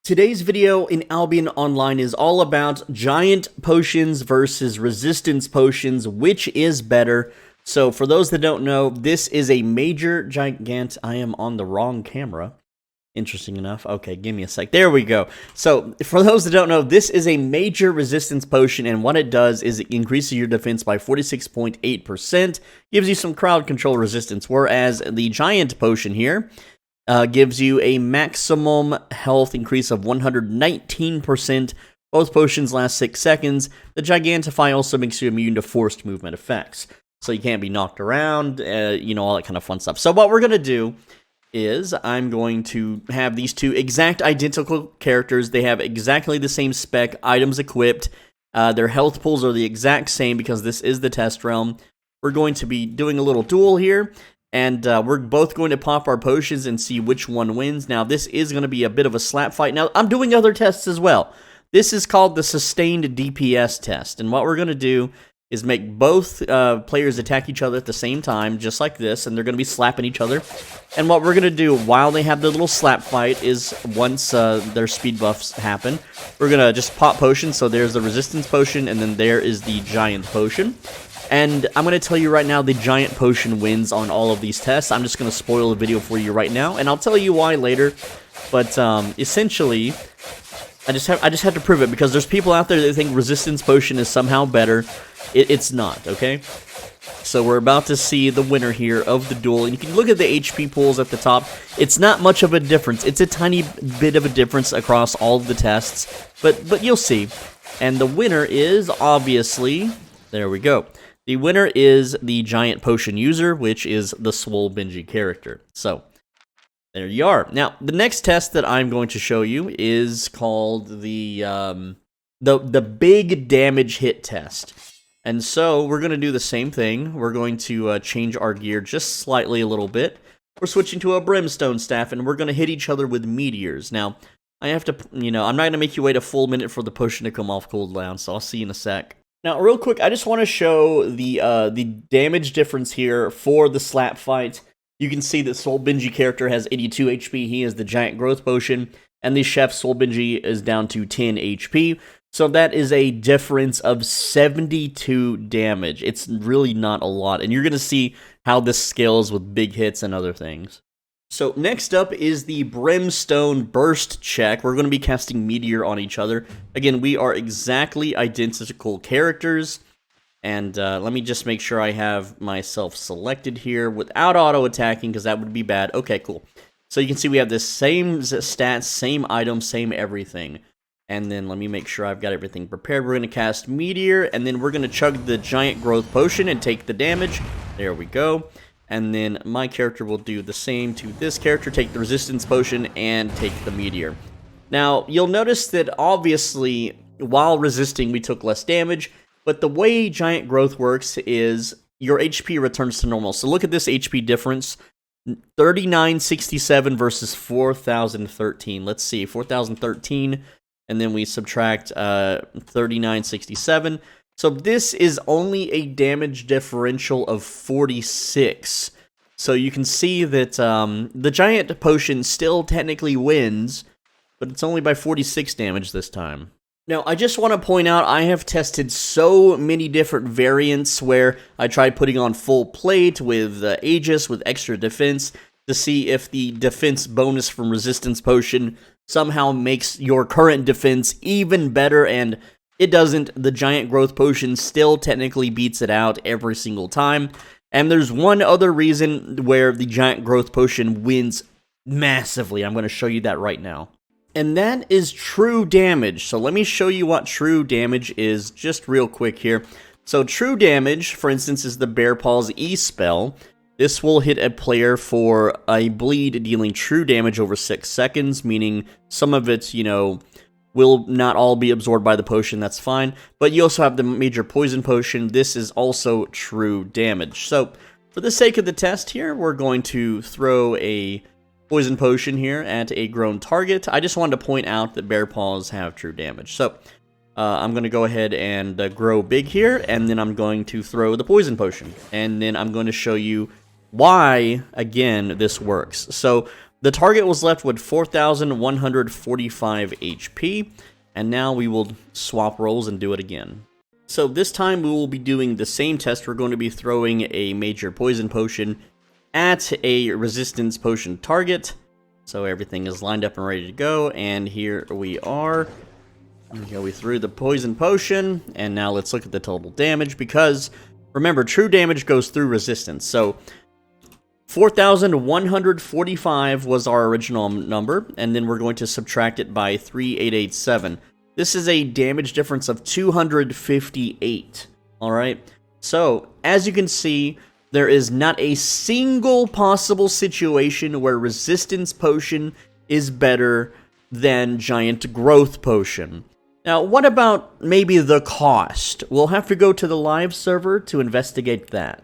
Today's video in Albion Online is all about giant potions versus resistance potions. Which is better? So for those that don't know, this is a major gigant. I am on the wrong camera. Interesting enough. Okay, give me a sec. There we go. So for those that don't know, this is a major resistance potion, and what it does is it increases your defense by 46.8%, gives you some crowd control resistance, whereas the giant potion here gives you a maximum health increase of 119%. Both potions last 6 seconds. The Gigantify also makes you immune to forced movement effects, so you can't be knocked around, all that kind of fun stuff. So what we're going to do is I'm going to have these two exact identical characters. They have exactly the same spec, items equipped. Their health pools are the exact same because this is the test realm. We're going to be doing a little duel here, and we're both going to pop our potions and see which one wins. Now, this is going to be a bit of a slap fight. Now, I'm doing other tests as well. This is called the sustained DPS test, and what we're going to do is make both players attack each other at the same time, just like this, and they're going to be slapping each other. And what we're going to do while they have the little slap fight is, once their speed buffs happen, we're going to just pop potions. So there's the resistance potion, and then there is the giant potion. And I'm going to tell you right now, the giant potion wins on all of these tests. I'm just going to spoil the video for you right now, and I'll tell you why later. But essentially, I just have to prove it, because there's people out there that think resistance potion is somehow better. It's not, okay? So we're about to see the winner here of the duel, and you can look at the HP pools at the top. It's not much of a difference. It's a tiny bit of a difference across all of the tests, but you'll see. And the winner is, obviously, there we go. The winner is the giant potion user, which is the Swole Benji character. So there you are. Now, the next test that I'm going to show you is called the big damage hit test. And so we're going to do the same thing. We're going to change our gear just slightly a little bit. We're switching to a brimstone staff, and we're going to hit each other with meteors. Now, I have to, I'm not going to make you wait a full minute for the potion to come off cooldown, so I'll see you in a sec. Now, real quick, I just want to show the damage difference here for the slap fight. You can see that Swole Benji character has 82 HP. He has the giant growth potion, and the chef Swole Benji is down to 10 HP. So that is a difference of 72 damage. It's really not a lot, and you're going to see how this scales with big hits and other things. So next up is the Brimstone Burst check. We're going to be casting Meteor on each other. Again, we are exactly identical characters. And let me just make sure I have myself selected here without auto-attacking, because that would be bad. Okay, cool. So you can see we have the same stats, same items, same everything. And then let me make sure I've got everything prepared. We're going to cast Meteor, and then we're going to chug the giant growth potion and take the damage. There we go. And then my character will do the same to this character, take the resistance potion and take the Meteor. Now, you'll notice that obviously, while resisting, we took less damage. But the way giant growth works is your HP returns to normal. So look at this HP difference. 3967 versus 4013. Let's see, 4013, and then we subtract 3967. So this is only a damage differential of 46. So you can see that the giant potion still technically wins, but it's only by 46 damage this time. Now, I just want to point out, I have tested so many different variants where I tried putting on full plate with Aegis, with extra defense, to see if the defense bonus from Resistance Potion somehow makes your current defense even better, and it doesn't. The Giant Growth Potion still technically beats it out every single time. And there's one other reason where the Giant Growth Potion wins massively. I'm going to show you that right now. And that is true damage. So let me show you what true damage is just real quick here. So true damage, for instance, is the Bear Paws E spell. This will hit a player for a bleed, dealing true damage over 6 seconds, meaning some of it, will not all be absorbed by the potion. That's fine. But you also have the major poison potion. This is also true damage. So for the sake of the test here, we're going to throw a poison potion here at a grown target. I just wanted to point out that Bear Paws have true damage. So I'm going to go ahead and grow big here, and then I'm going to throw the poison potion. And then I'm going to show you why, again, this works. So The target was left with 4,145 HP, and now we will swap roles and do it again. So this time we will be doing the same test. We're going to be throwing a major poison potion at a resistance potion target. So everything is lined up and ready to go, and here we are. Okay, we threw the poison potion, and now let's look at the total damage, because remember, true damage goes through resistance. So 4,145 was our original number, and then we're going to subtract it by 3,887. This is a damage difference of 258, alright? So, as you can see, there is not a single possible situation where Resistance Potion is better than Giant Growth Potion. Now, what about maybe the cost? We'll have to go to the live server to investigate that.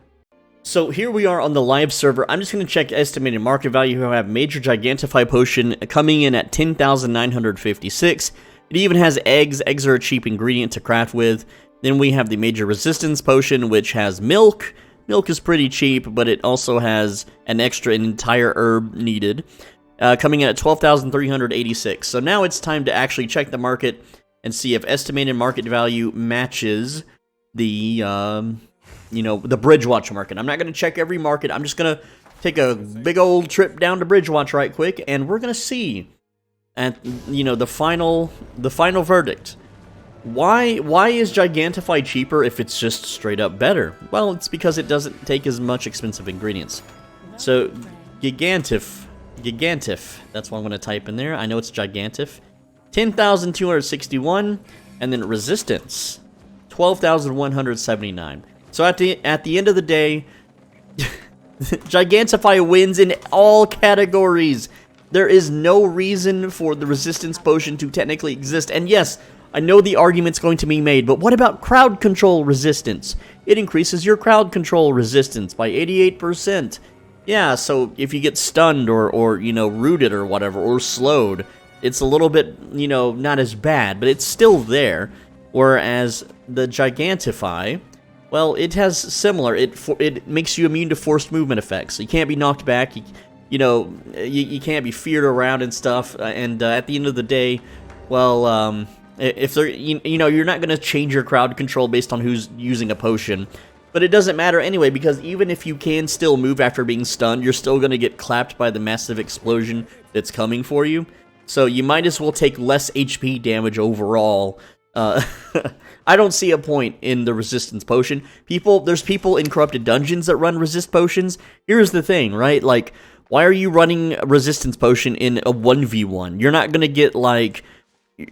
So here we are on the live server. I'm just going to check estimated market value. We have Major Gigantify Potion coming in at 10,956. It even has eggs. Eggs are a cheap ingredient to craft with. Then we have the Major Resistance Potion, which has milk. Milk is pretty cheap, but it also has an entire herb needed. Coming in at 12,386. So now it's time to actually check the market and see if estimated market value matches the the Bridgewatch market. I'm not going to check every market. I'm just going to take a big old trip down to Bridgewatch right quick, and we're going to see at the final verdict. Why is Gigantify cheaper if it's just straight up better? Well, it's because it doesn't take as much expensive ingredients. So Gigantif, that's what I'm going to type in there. I know it's Gigantif. 10,261, and then Resistance 12,179. So at the end of the day, Gigantify wins in all categories. There is no reason for the Resistance Potion to technically exist. And yes, I know the argument's going to be made, but what about crowd control resistance? It increases your crowd control resistance by 88%. Yeah, so if you get stunned or rooted or whatever, or slowed, it's a little bit, not as bad, but it's still there. Whereas the Gigantify, well, it has similar. It makes you immune to forced movement effects. So you can't be knocked back. You can't be feared around and stuff. And at the end of the day, well, if they're you're not gonna change your crowd control based on who's using a potion. But it doesn't matter anyway, because even if you can still move after being stunned, you're still gonna get clapped by the massive explosion that's coming for you. So you might as well take less HP damage overall. I don't see a point in the Resistance Potion. There's people in Corrupted Dungeons that run Resist Potions. Here's the thing, right? Like, why are you running a Resistance Potion in a 1v1? You're not gonna get, like,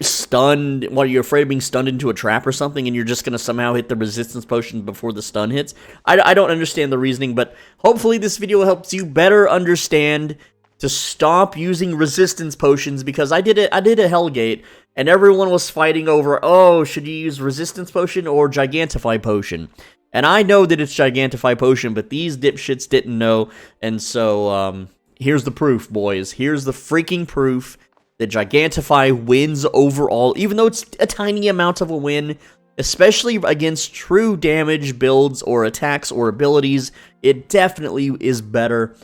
stunned. What, you're afraid of being stunned into a trap or something, and you're just gonna somehow hit the Resistance Potion before the stun hits? I don't understand the reasoning, but hopefully this video helps you better understand to stop using Resistance Potions, because I did a Hellgate, and everyone was fighting over, oh, should you use Resistance Potion or Gigantify Potion? And I know that it's Gigantify Potion, but these dipshits didn't know, and so, here's the proof, boys. Here's the freaking proof that Gigantify wins overall, even though it's a tiny amount of a win, especially against true damage builds or attacks or abilities. It definitely is better.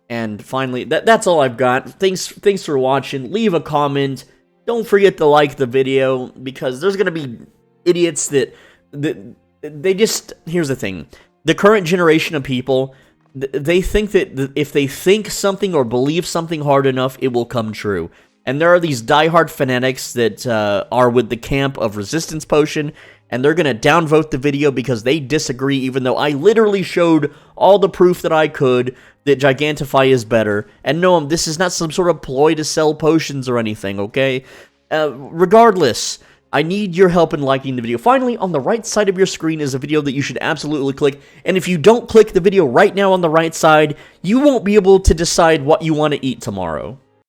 And finally, that's all I've got. Thanks for watching. Leave a comment. Don't forget to like the video, because there's going to be idiots that they just... Here's the thing. The current generation of people, they think that if they think something or believe something hard enough, it will come true. And there are these diehard fanatics that are with the camp of Resistance Potion, and they're going to downvote the video because they disagree, even though I literally showed all the proof that I could that Gigantify is better. And no, this is not some sort of ploy to sell potions or anything, okay? Regardless, I need your help in liking the video. Finally, on the right side of your screen is a video that you should absolutely click, and if you don't click the video right now on the right side, you won't be able to decide what you want to eat tomorrow.